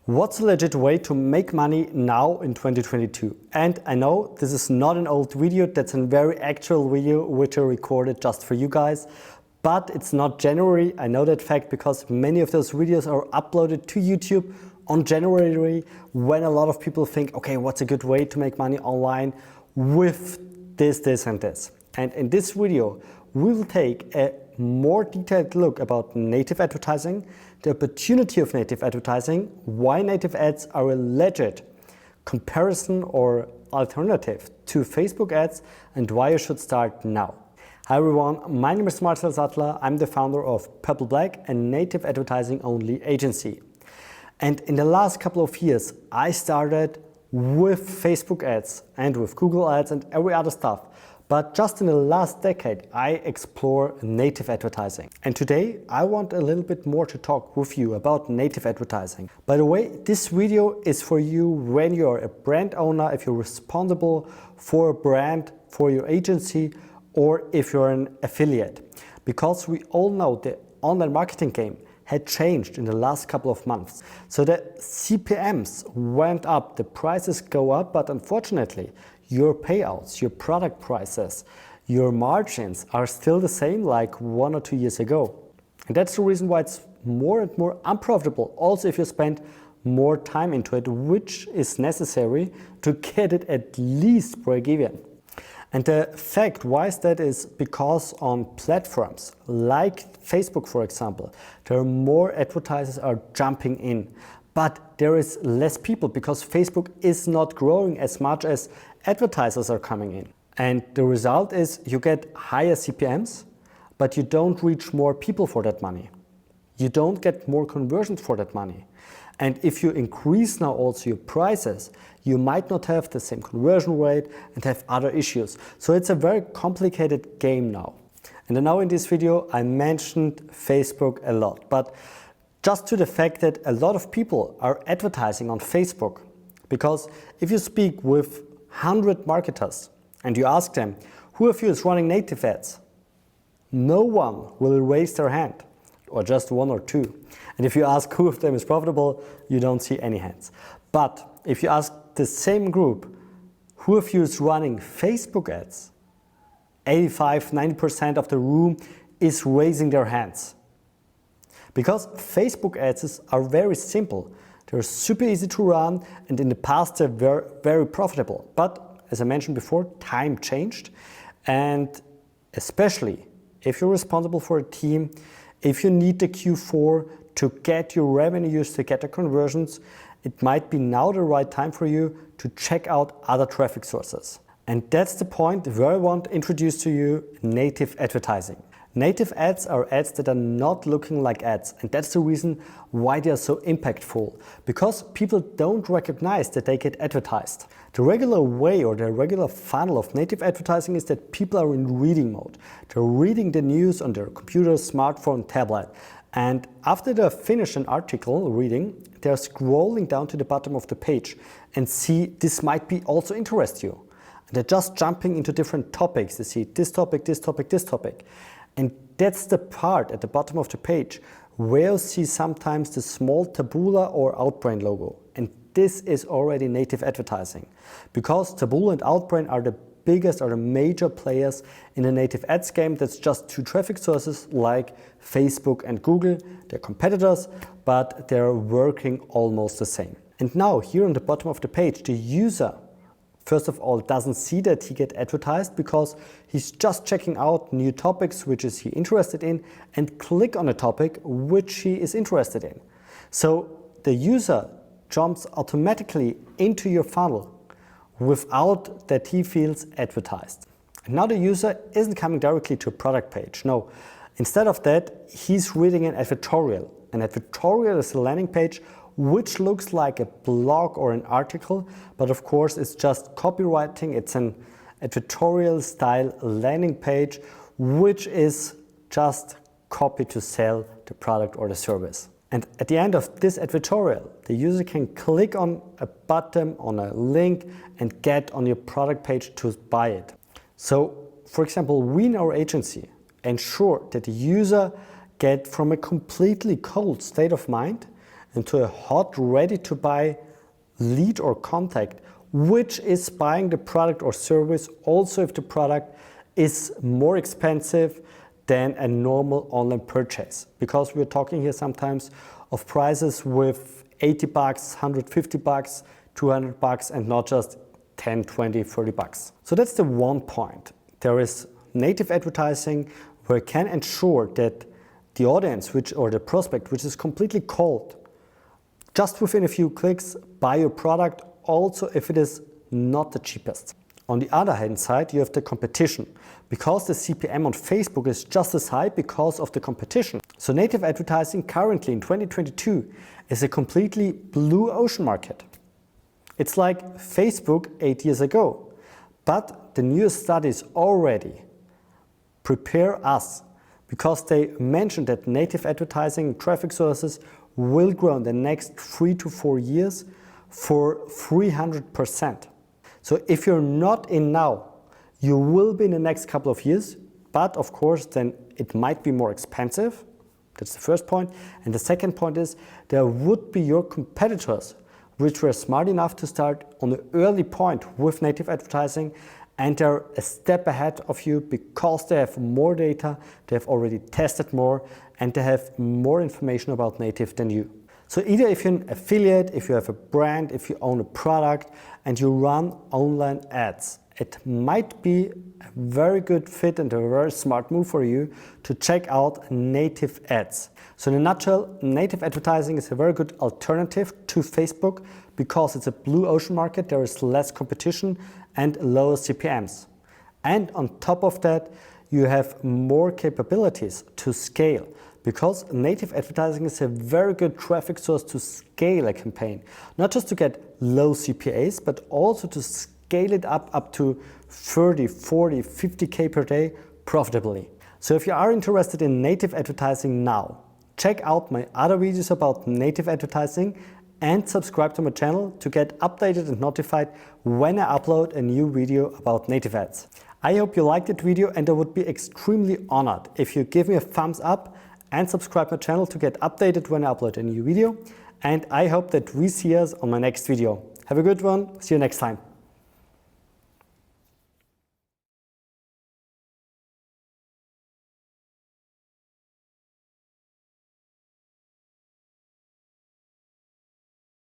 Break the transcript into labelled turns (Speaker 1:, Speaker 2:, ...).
Speaker 1: What's a legit way to make money now in 2022? And I know this is not an old video, that's a very actual video which I recorded just for you guys. But it's not January, I know that fact because many of those videos are uploaded to YouTube on January when a lot of people think, okay, what's a good way to make money online with this, this and this. And in this video, we will take a more detailed look about native advertising, the opportunity of native advertising, why native ads are a legit comparison or alternative to Facebook ads, and why you should start now. Hi everyone, my name is Marcel Sattler. I'm the founder of PurpleBlack, a native advertising only agency. And in the last couple of years, I started with Facebook ads and with Google ads and every other stuff. But just in the last decade, I explore native advertising. And today, I want a little bit more to talk with you about native advertising. By the way, this video is for you when you're a brand owner, if you're responsible for a brand, for your agency, or if you're an affiliate. Because we all know the online marketing game had changed in the last couple of months. So the CPMs went up, the prices go up, but unfortunately, your payouts, your product prices, your margins are still the same like 1 or 2 years ago. And that's the reason why it's more and more unprofitable. Also, if you spend more time into it, which is necessary to get it at least break even. And the fact why is that is because on platforms like Facebook, for example, there are more advertisers are jumping in. But there is less people because Facebook is not growing as much as advertisers are coming in. And the result is you get higher CPMs, but you don't reach more people for that money. You don't get more conversions for that money. And if you increase now also your prices, you might not have the same conversion rate and have other issues. So it's a very complicated game now. And now in this video, I mentioned Facebook a lot, but just to the fact that a lot of people are advertising on Facebook. Because if you speak with 100 marketers and you ask them, who of you is running native ads? No one will raise their hand, or just 1 or 2. And if you ask who of them is profitable, you don't see any hands. But if you ask the same group, who of you is running Facebook ads? 85–90% of the room is raising their hands. Because Facebook ads are very simple. They're super easy to run, and in the past they're very, very profitable. But as I mentioned before, time changed. And especially if you're responsible for a team, if you need the Q4 to get your revenues, to get the conversions, it might be now the right time for you to check out other traffic sources. And that's the point where I want to introduce to you native advertising. Native ads are ads that are not looking like ads, and that's the reason why they are so impactful. Because people don't recognize that they get advertised. The regular way or the regular funnel of native advertising is that people are in reading mode. They're reading the news on their computer, smartphone, tablet. And after they finish an article reading, they're scrolling down to the bottom of the page and see this might be also interest you. And they're just jumping into different topics. They see this topic, this topic, this topic. And that's the part at the bottom of the page where you see sometimes the small Taboola or Outbrain logo. And this is already native advertising. Because Taboola and Outbrain are the biggest or the major players in the native ads game. That's just 2 traffic sources like Facebook and Google. They're competitors, but they're working almost the same. And now here on the bottom of the page, the user first of all, doesn't see that he gets advertised because he's just checking out new topics which is he interested in and click on a topic which he is interested in. So the user jumps automatically into your funnel without that he feels advertised. And now the user isn't coming directly to a product page. No, instead of that, he's reading an advertorial. An advertorial is a landing page which looks like a blog or an article, but of course it's just copywriting. It's an advertorial style landing page, which is just copy to sell the product or the service. And at the end of this advertorial, the user can click on a button, on a link, and get on your product page to buy it. So, for example, we in our agency ensure that the user get from a completely cold state of mind into a hot, ready to buy lead or contact, which is buying the product or service, also if the product is more expensive than a normal online purchase. Because we're talking here sometimes of prices with $80, $150, $200, and not just 10, 20, 30 bucks. So that's the one point. There is native advertising where it can ensure that the audience or the prospect, which is completely cold, just within a few clicks buy your product, also if it is not the cheapest. On the other hand side, you have the competition, because the CPM on Facebook is just as high because of the competition. So native advertising currently in 2022 is a completely blue ocean market. It's like Facebook 8 years ago, but the newest studies already prepare us, because they mentioned that native advertising traffic sources will grow in the next 3 to 4 years for 300%. So if you're not in now, you will be in the next couple of years, but of course then it might be more expensive. That's the first point. And the second point is there would be your competitors which were smart enough to start on an early point with native advertising, and they're a step ahead of you because they have more data, they have already tested more, and they have more information about native than you. So either if you're an affiliate, if you have a brand, if you own a product and you run online ads, it might be a very good fit and a very smart move for you to check out native ads. So in a nutshell, native advertising is a very good alternative to Facebook because it's a blue ocean market, there is less competition and lower CPMs. And on top of that, you have more capabilities to scale, because native advertising is a very good traffic source to scale a campaign. Not just to get low CPAs, but also to scale it up to 30, 40, 50K per day profitably. So if you are interested in native advertising now, check out my other videos about native advertising and subscribe to my channel to get updated and notified when I upload a new video about native ads. I hope you liked that video, and I would be extremely honored if you give me a thumbs up and subscribe my channel to get updated when I upload a new video. And I hope that we see us on my next video. Have a good one. See you next time.